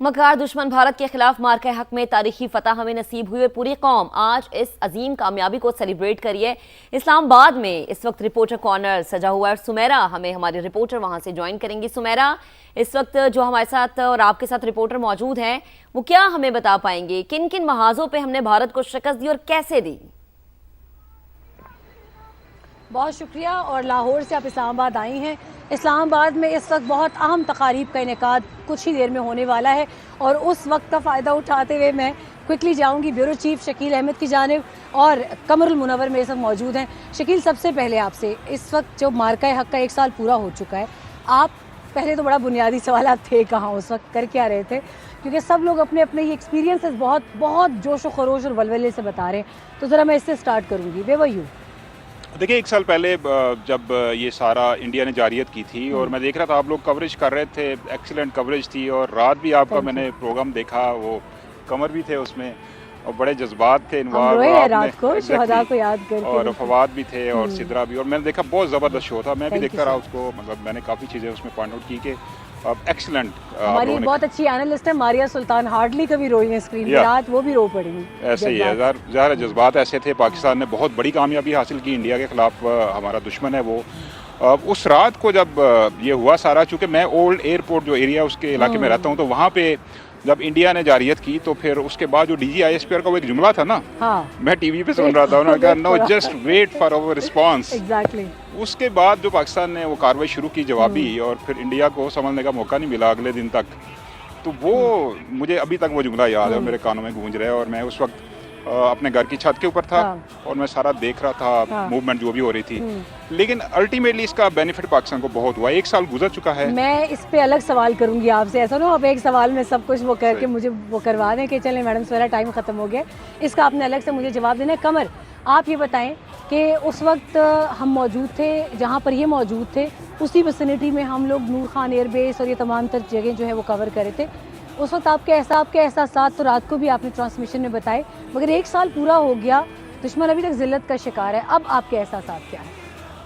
मकार दुश्मन भारत के खिलाफ मार्के हक में तारीखी फतह हमें नसीब हुई। पूरी कौम आज इस अजीम कामयाबी को सेलिब्रेट करिए। इस्लामाबाद में इस वक्त रिपोर्टर कॉर्नर सजा हुआ है। सुमेरा हमें हमारे रिपोर्टर वहां से ज्वाइन करेंगी। सुमेरा, इस वक्त जो हमारे साथ और आपके साथ रिपोर्टर मौजूद हैं, वो क्या हमें बता पाएंगे, किन किन महाजों पे हमने भारत को शिकस्त दी और कैसे दी? बहुत शुक्रिया। और लाहौर से आप इस्लामाबाद आई हैं। इस्लामाबाद में इस वक्त बहुत अहम तकारीब का इनेकाद कुछ ही देर में होने वाला है और उस वक्त का फ़ायदा उठाते हुए मैं क्विकली जाऊंगी ब्यूरो चीफ शकील अहमद की जानिब और कमरुल मुनव्वर मेरे साथ मौजूद हैं। शकील, सबसे पहले आपसे, इस वक्त जो मार्का हक का 1 साल पूरा हो चुका है, आप पहले तो बड़ा बुनियादी सवाल, आप थे कहाँ उस वक्त, कर क्या रहे थे? क्योंकि सब लोग अपने अपने ये एक्सपीरियंसेस बहुत जोश व खरोश और वलवले से बता रहे हैं, तो ज़रा मैं इससे स्टार्ट करूँगी। वे वर यू? देखिए, 1 साल पहले जब ये सारा इंडिया ने जारियत की थी और मैं देख रहा था आप लोग कवरेज कर रहे थे, एक्सीलेंट कवरेज थी और रात भी आपका मैंने प्रोग्राम देखा, वो कमर भी थे उसमें और बड़े जज्बात थे इन्वॉल्व रात को शहदा को याद करके, और फवाद भी थे और सिद्रा भी, और मैंने देखा बहुत ज़बरदस्त शो था। मैं भी देखता रहा उसको, मतलब मैंने काफ़ी चीज़ें उसमें पॉइंट आउट की कि एक्सीलेंट। हमारी बहुत अच्छी एनालिस्ट है मारिया सुल्तान, हार्डली कभी रोई है स्क्रीन पे, रात वो भी रो पड़ी। ऐसे ही है, ज़ाहिर जज्बात ऐसे थे। पाकिस्तान ने बहुत बड़ी कामयाबी हासिल की इंडिया के खिलाफ, हमारा दुश्मन है वो। उस रात को जब ये हुआ सारा, चूँकि मैं ओल्ड एयरपोर्ट जो एरिया उसके इलाके में रहता हूँ, तो वहाँ पे जब इंडिया ने जारियत की तो फिर उसके बाद जो DGISP का वो एक जुमला था ना, मैं टीवी पे सुन रहा था, उन्होंने कहा no just wait for our response. Exactly. उसके बाद जो पाकिस्तान ने वो कार्रवाई शुरू की जवाबी, और फिर इंडिया को समझने का मौका नहीं मिला अगले दिन तक, तो वो मुझे अभी तक वो जुमला याद है, मेरे कानों में गूंज रहा है। और मैं उस वक्त अपने घर की छत के ऊपर था और मैं सारा देख रहा था मूवमेंट जो भी हो रही थी। लेकिन अल्टीमेटली इसका बेनिफिट पाकिस्तान को बहुत हुआ। 1 साल गुजर चुका है। मैं इस पे अलग सवाल करूंगी आपसे, ऐसा ना अब एक सवाल में सब कुछ वो करके मुझे वो करवा दें कि चलें मैडम मेरा टाइम ख़त्म हो गया, इसका आपने अलग से मुझे जवाब देना है। कमर, आप ये बताएं कि उस वक्त हम मौजूद थे जहाँ पर ये मौजूद थे, उसी विसिनिटी में हम लोग नूर खान एयरबेस और ये तमाम तर जगह जो है वो कवर करे थे। उस वक्त आपके एहसास तो रात को भी आपने ट्रांसमिशन में बताए, मगर 1 साल पूरा हो गया, दुश्मन अभी तक जिल्लत का शिकार है, अब आपके एहसास क्या है?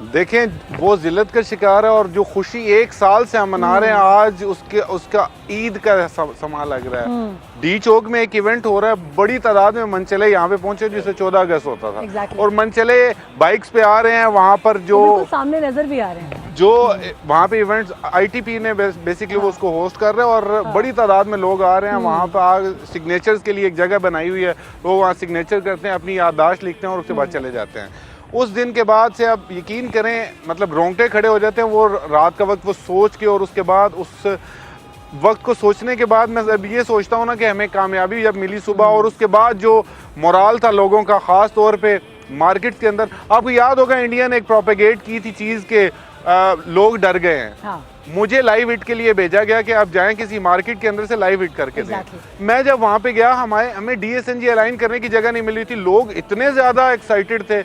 देखें, वो जिल्लत का शिकार है और जो खुशी 1 साल से हम मना रहे हैं, आज उसका ईद का समा लग रहा है। डी चौक में एक इवेंट हो रहा है, बड़ी तादाद में मनचले यहाँ पे पहुंचे, जिसे 14 अगस्त होता था। और मनचले बाइक्स पे आ रहे हैं, वहाँ पर जो सामने नजर भी आ रहे हैं, जो वहाँ पे इवेंट्स ITP ने बेसिकली वो उसको होस्ट कर रहे हैं और बड़ी तादाद में लोग आ रहे हैं। वहाँ पर सिग्नेचर्स के लिए एक जगह बनाई हुई है, लोग वहाँ सिग्नेचर करते हैं, अपनी याददाश्त लिखते हैं और उसके बाद चले जाते हैं। उस दिन के बाद से आप यकीन करें, मतलब रोंगटे खड़े हो जाते हैं। वो रात का वक्त वो सोच के, और उसके बाद उस वक्त को सोचने के बाद मैं अब ये सोचता हूँ ना कि हमें कामयाबी जब मिली सुबह, और उसके बाद जो मोराल था लोगों का, ख़ास तौर पे मार्केट के अंदर, आपको याद होगा इंडिया ने एक प्रोपेगेट की थी चीज़ के लोग डर गए हैं। मुझे लाइव हिट के लिए भेजा गया कि आप जाएं किसी मार्केट के अंदर से लाइव हिट करके दें। मैं जब वहां पे गया, हमें DSNG अलाइन करने की जगह नहीं मिल रही थी। लोग इतने ज्यादा एक्साइटेड थे,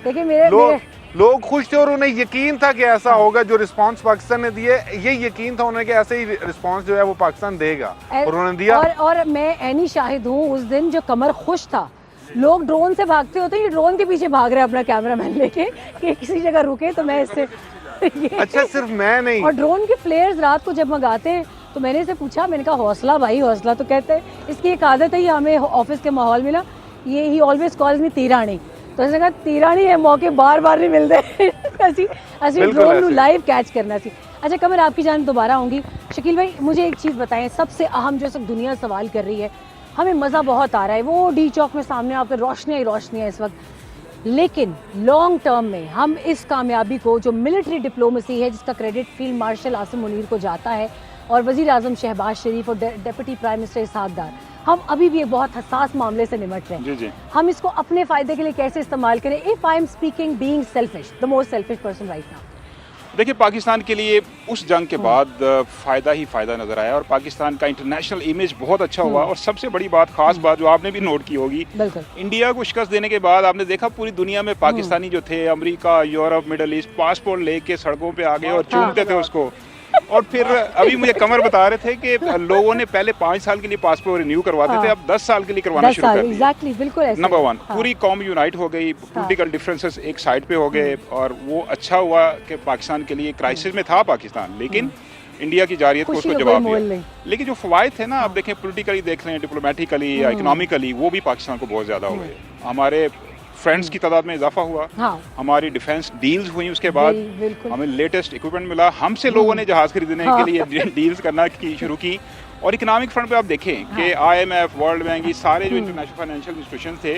लोग खुश थे और उन्हें यकीन था कि ऐसा होगा। जो रिस्पांस पाकिस्तान ने दिए, ये यकीन था उन्हें कि ऐसे ही रिस्पांस जो है वो पाकिस्तान देगा, और उन्होंने दिया। और मैं ऐनी शाहिद हूँ उस दिन जो कमर खुश था। लोग ड्रोन से भागते होते हैं, ये ड्रोन के पीछे भाग रहे हैं अपना कैमरामैन लेके कि किसी जगह रुके तो मैं इससे अच्छा, सिर्फ मैं नहीं। और ड्रोन के फ्लेयर्स रात को जब मंगाते हैं तो मैंने इसे पूछा, मैंने कहा हौसला भाई हौसला। तो कहते हैं इसकी एक आदत है, ये हमें ऑफिस के माहौल में ना, ये ही ऑलवेज कॉल्स मी तीरानी। तो उसने कहा तीरानी है, मौके बार बार नहीं मिलते असली ड्रोन लाइव कैच करना सी। अच्छा कमर, आपकी जान दोबारा आऊँगी। शकील भाई, मुझे एक चीज़ बताएं, सबसे अहम जो सब दुनिया सवाल कर रही है, हमें मज़ा बहुत आ रहा है, वो डी चौक में सामने आपके रोशनियाँ है इस वक्त, लेकिन लॉन्ग टर्म में हम इस कामयाबी को, जो मिलिट्री डिप्लोमेसी है जिसका credit field marshal Asim Munir को जाता है और वज़ीर आज़म शहबाज शरीफ और डेप्यूटी प्राइम मिनिस्टर इसहाक डार, हम अभी भी एक बहुत हसास मामले से निपट रहे हैं। जी। हम इसको अपने फ़ायदे के लिए कैसे इस्तेमाल करें? If I am speaking being selfish, the most selfish person right now. देखिए, पाकिस्तान के लिए उस जंग के बाद फ़ायदा ही फ़ायदा नज़र आया और पाकिस्तान का इंटरनेशनल इमेज बहुत अच्छा हुआ। और सबसे बड़ी बात, ख़ास बात जो आपने भी नोट की होगी, इंडिया को शिकस्त देने के बाद आपने देखा पूरी दुनिया में पाकिस्तानी जो थे, America, Europe, middle east, passport लेके सड़कों पे आ गए और चूमते थे उसको। और फिर अभी मुझे कमर बता रहे थे कि लोगों ने पहले 5 साल के लिए पासपोर्ट रिन्यू करवाते थे, अब 10 साल के लिए करवाना शुरू कर दिया। बिल्कुल नंबर 1, पूरी कौम यूनाइट हो गई, पॉलिटिकल डिफरेंसेस एक साइड पे हो गए, और वो अच्छा हुआ कि पाकिस्तान के लिए क्राइसिस में था पाकिस्तान, लेकिन इंडिया की जारियत को खुशी उसको का कोई जवाब मोल दिया। नहीं। लेकिन जो फवायद थे ना, आप देखें पॉलिटिकली देख लें, डिप्लोमेटिकली या इकोनॉमिकली, वो भी पाकिस्तान को बहुत ज़्यादा हो गए। हमारे फ्रेंड्स की तादाद में इजाफा हुआ, हाँ। हमारी डिफेंस डील्स हुई, उसके बाद बिल्कुल। हमें लेटेस्ट इक्विपमेंट मिला, हमसे लोगों ने जहाज़ खरीदने के लिए डील्स करना की शुरू की। और इकोनॉमिक फ्रंट पे आप देखें कि IMF, वर्ल्ड बैंक, ये सारे जो इंटरनेशनल फाइनेंशियल इंस्टीट्यूशन थे,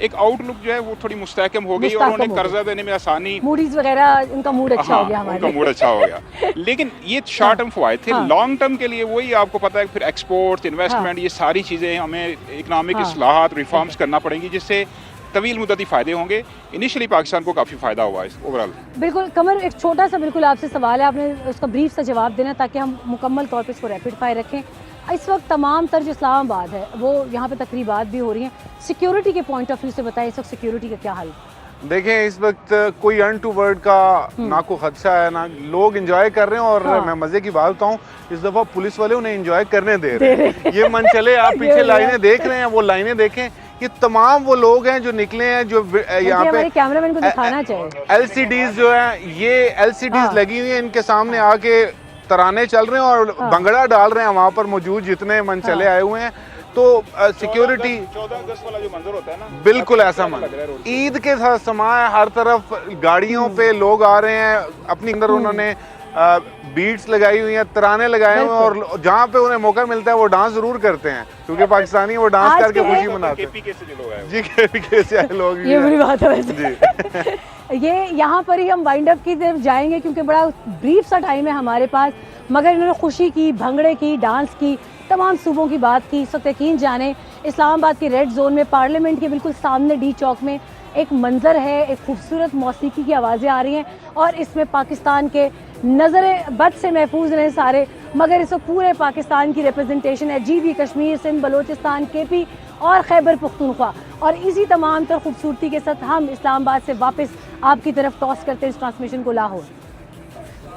एक आउटलुक जो है वो थोड़ी मुस्तहकम हो गई और उन्हें कर्जा देने में आसानी, मूडीज वगैरह उनका मूड अच्छा हो गया, उनका मूड अच्छा हो गया। लेकिन ये शॉर्ट टर्म फवायद थे। लॉन्ग टर्म के लिए वही आपको पता है, फिर एक्सपोर्ट, इन्वेस्टमेंट, ये सारी चीज़ें हमें इकोनॉमिक इस्लाहात, रिफॉर्म्स करना पड़ेंगी, जिससे तवील मुद्दती फ़ायदे होंगे। इनिशियली पाकिस्तान को काफ़ी फ़ायदा हुआ है ओवरऑल। बिल्कुल कमर, एक छोटा सा बिल्कुल आपसे सवाल है, आपने उसका ब्रीफ सा जवाब देना ताकि हम मुकम्मल तौर पे इसको रैपिड फायर रखें। इस वक्त तमाम तर जो इस्लामाबाद है वो यहाँ पे तकरीबात भी हो रही हैं, सिक्योरिटी के पॉइंट ऑफ व्यू से बताएं इस वक्त सिक्योरिटी का क्या हाल है? देखें, इस वक्त कोई अनटूवर्ड का ना कोई खदशा है, ना लोग एंजॉय कर रहे हैं। और मैं मजे की बात बताऊं, इस दफा पुलिस वाले उन्हें एंजॉय करने दे रहे हैं। ये मन चले, आप पीछे लाइनें देख रहे हैं, वो लाइनें देखें, ये तमाम वो लोग हैं जो निकले हैं, जो यहाँ पे कैमरामैन को दिखाना चाहिए। LCDs जो है, ये LCDs लगी हुई है, इनके सामने आके तराने चल रहे हैं और भंगड़ा डाल रहे हैं वहाँ पर मौजूद जितने मन चले आए हुए हैं। तो सिक्योरिटी 14 अगस्त वाला जो मंजर होता है ना, बिल्कुल ऐसा मंजर, ईद के साथ समय, हर तरफ गाड़ियों पे लोग आ रहे हैं, अपने अंदर उन्होंने बीट्स लगाई हुई हैं, तराने लगाए हुए हैं, और जहाँ पे उन्हें मौका मिलता है वो डांस जरूर करते हैं, क्योंकि पाकिस्तानी वो डांस करके खुशी मनाते हैं। KPK से जो लोग आए जी, KPK से आए लोग भी ये हैं। बुरी बात है वैसे। ये यहाँ पर ही हम वाइंड अप की तरफ जाएंगे क्योंकि बड़ा ब्रीफ सा टाइम है हमारे पास, मगर इन्होंने खुशी की, भंगड़े की, डांस की, तमाम सूबों की बात की। इस वक्त यकीन जाने इस्लामाबाद के रेड जोन में पार्लियामेंट के बिल्कुल सामने डी चौक में एक मंजर है, एक खूबसूरत मौसीकी की आवाज़ें आ रही हैं और इसमें पाकिस्तान के नज़र बद से महफूज रहे सारे, मगर इस पूरे पाकिस्तान की रिप्रेजेंटेशन है। GB, कश्मीर, सिंध, बलोचिस्तान, KP और खैबर पख्तूनख्वा। और इसी तमाम तर खूबसूरती के साथ हम इस्लामाबाद से वापस आपकी तरफ टॉस करते हैं इस ट्रांसमिशन को लाहौर।